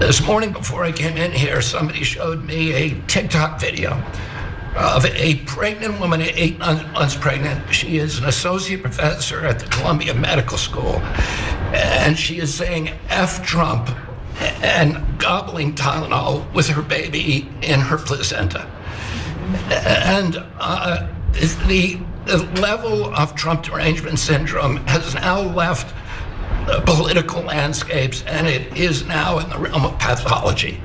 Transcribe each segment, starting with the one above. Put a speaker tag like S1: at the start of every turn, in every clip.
S1: This morning before I came in here, somebody showed me a TikTok video of a pregnant woman, 8 months pregnant. She is an associate professor at the Columbia Medical School, and she is saying F Trump and gobbling Tylenol with her baby in her placenta. And the level of Trump derangement syndrome has now left the political landscapes, and it is now in the realm of pathology.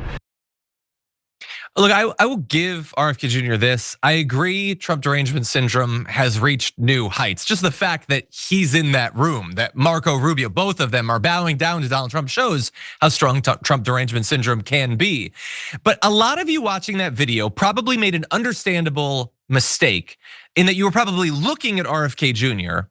S2: Look, I will give RFK Jr. this. I agree Trump derangement syndrome has reached new heights. Just the fact that he's in that room, that Marco Rubio, both of them are bowing down to Donald Trump shows how strong Trump derangement syndrome can be. But a lot of you watching that video probably made an understandable mistake in that you were probably looking at RFK Jr.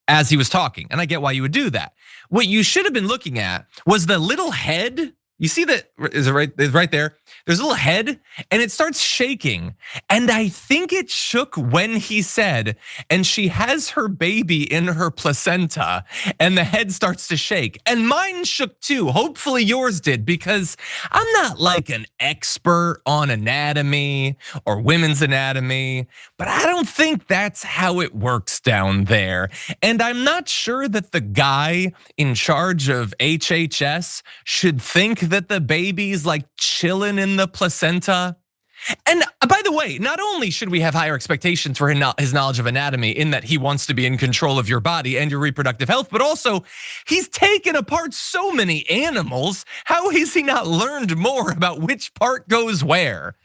S2: as he was talking. And I get why you would do that. What you should have been looking at was the little head. You see that, is it right? It's right there. There's a little head and it starts shaking. And I think it shook when he said, and she has her baby in her placenta, and the head starts to shake. And mine shook too. Hopefully yours did, because I'm not like an expert on anatomy or women's anatomy, but I don't think that's how it works down there. And I'm not sure that the guy in charge of HHS should think that the baby's like chilling in the placenta. And by the way, not only should we have higher expectations for his knowledge of anatomy in that he wants to be in control of your body and your reproductive health, but also he's taken apart so many animals. How has he not learned more about which part goes where?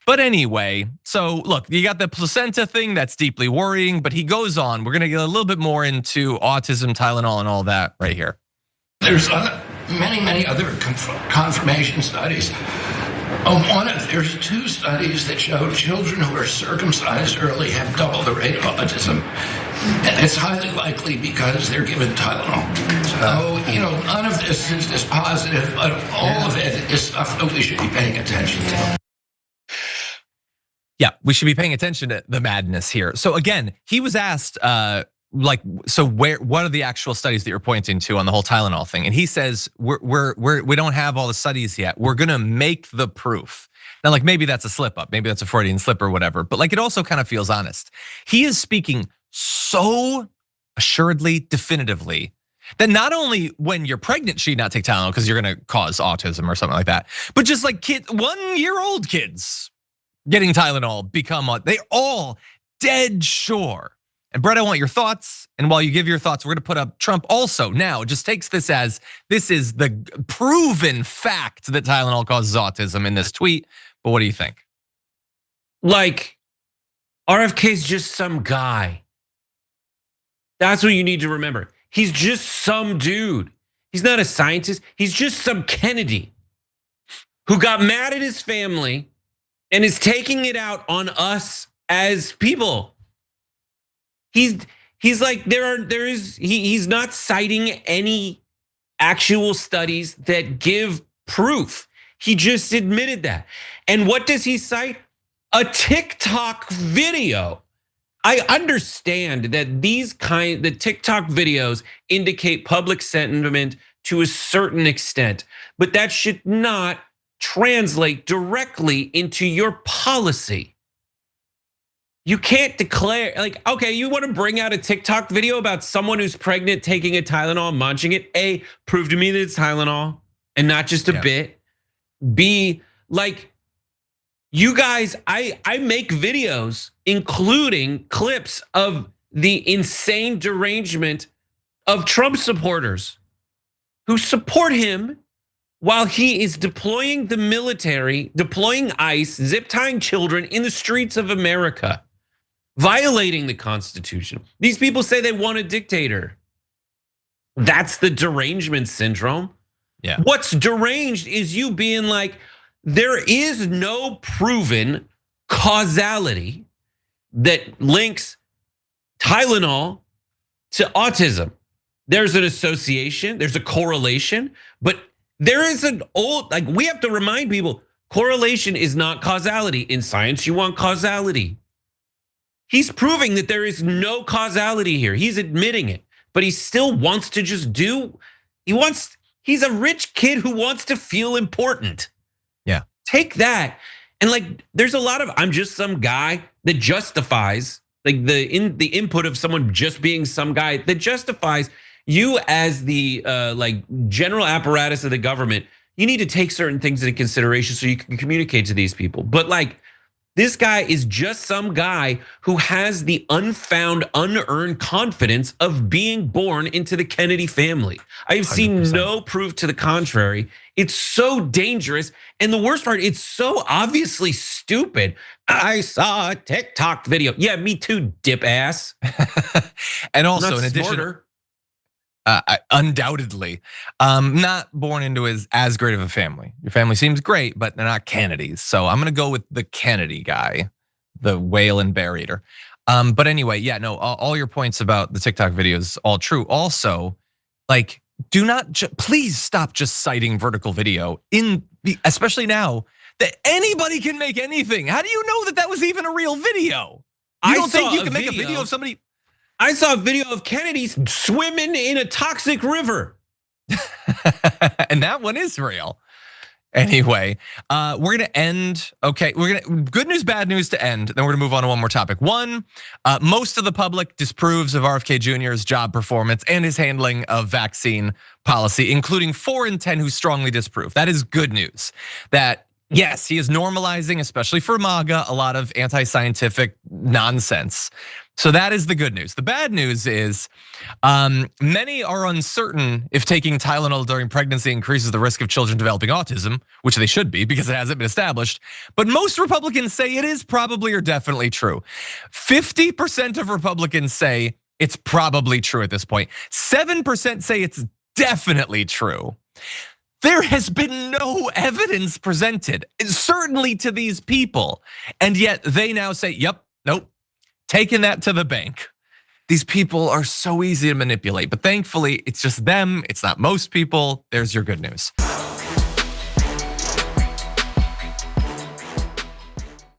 S2: But anyway, so look, you got the placenta thing that's deeply worrying, but he goes on. We're gonna get a little bit more into autism, Tylenol, and all that right here.
S1: There's many other confirmation studies. There's 2 studies that show children who are circumcised early have double the rate of autism. And it's highly likely because they're given Tylenol. So, none of this is just positive, but all of it is stuff that we should be paying attention to.
S2: Yeah, we should be paying attention to the madness here. So again, he was asked, what are the actual studies that you're pointing to on the whole Tylenol thing? And he says, we don't have all the studies yet. We're gonna make the proof. Now, like maybe that's a slip up, maybe that's a Freudian slip or whatever, but like it also kind of feels honest. He is speaking so assuredly, definitively, that not only when you're pregnant should you not take Tylenol because you're gonna cause autism or something like that, but just like 1-year-old kids getting Tylenol they all dead sure. And Brett, I want your thoughts. And while you give your thoughts, we're gonna put up Trump also now just takes this as this is the proven fact that Tylenol causes autism in this tweet. But what do you think?
S3: Like, RFK's just some guy. That's what you need to remember. He's just some dude. He's not a scientist. He's just some Kennedy who got mad at his family and is taking it out on us as people. He's like he's not citing any actual studies that give proof. He just admitted that. And what does he cite? A TikTok video. I understand that the TikTok videos indicate public sentiment to a certain extent, but that should not translate directly into your policy. You can't declare, like, okay, you want to bring out a TikTok video about someone who's pregnant taking a Tylenol and munching it. Prove to me that it's Tylenol and not just a bit. B, like, you guys, I make videos including clips of the insane derangement of Trump supporters who support him while he is deploying the military, deploying ICE, zip tying children in the streets of America, violating the Constitution. These people say they want a dictator. That's the derangement syndrome.
S2: Yeah.
S3: What's deranged is you being like, there is no proven causality that links Tylenol to autism. There's an association, there's a correlation, but there is we have to remind people, correlation is not causality. In science, you want causality. He's proving that there is no causality here. He's admitting it, but he still wants to just he wants He's a rich kid who wants to feel important.
S2: Yeah.
S3: Take that. And like, there's a lot of, I'm just some guy that justifies, like the input of someone just being some guy that justifies you as the like general apparatus of the government. You need to take certain things into consideration so you can communicate to these people. But like, this guy is just some guy who has the unfound, unearned confidence of being born into the Kennedy family. I've seen
S2: 100%.
S3: no proof to the contrary. It's so dangerous. And the worst part, it's so obviously stupid. I saw a TikTok video. Yeah, me too, dip ass.
S2: And also,
S3: Not
S2: in addition,
S3: smarter.
S2: undoubtedly, not born into as great of a family. Your family seems great, but they're not Kennedys. So I'm gonna go with the Kennedy guy, the whale and bear eater. But anyway, yeah, no, all your points about the TikTok videos, all true. Also, like, do not, please stop just citing vertical video especially now that anybody can make anything. How do you know that was even a real video? You don't think you can make a video of somebody?
S3: I saw a video of Kennedy swimming in a toxic river.
S2: And that one is real. Anyway, we're gonna end. Okay, good news, bad news to end. Then we're gonna move on to one more topic. One, most of the public disapproves of RFK Jr.'s job performance and his handling of vaccine policy, including 4 in 10 who strongly disapprove. That is good news. That yes, he is normalizing, especially for MAGA, a lot of anti-scientific nonsense. So that is the good news. The bad news is many are uncertain if taking Tylenol during pregnancy increases the risk of children developing autism, which they should be because it hasn't been established. But most Republicans say it is probably or definitely true. 50% of Republicans say it's probably true at this point. 7% say it's definitely true. There has been no evidence presented, certainly to these people. And yet they now say, yep, nope. Taking that to the bank. These people are so easy to manipulate, but thankfully it's just them. It's not most people. There's your good news.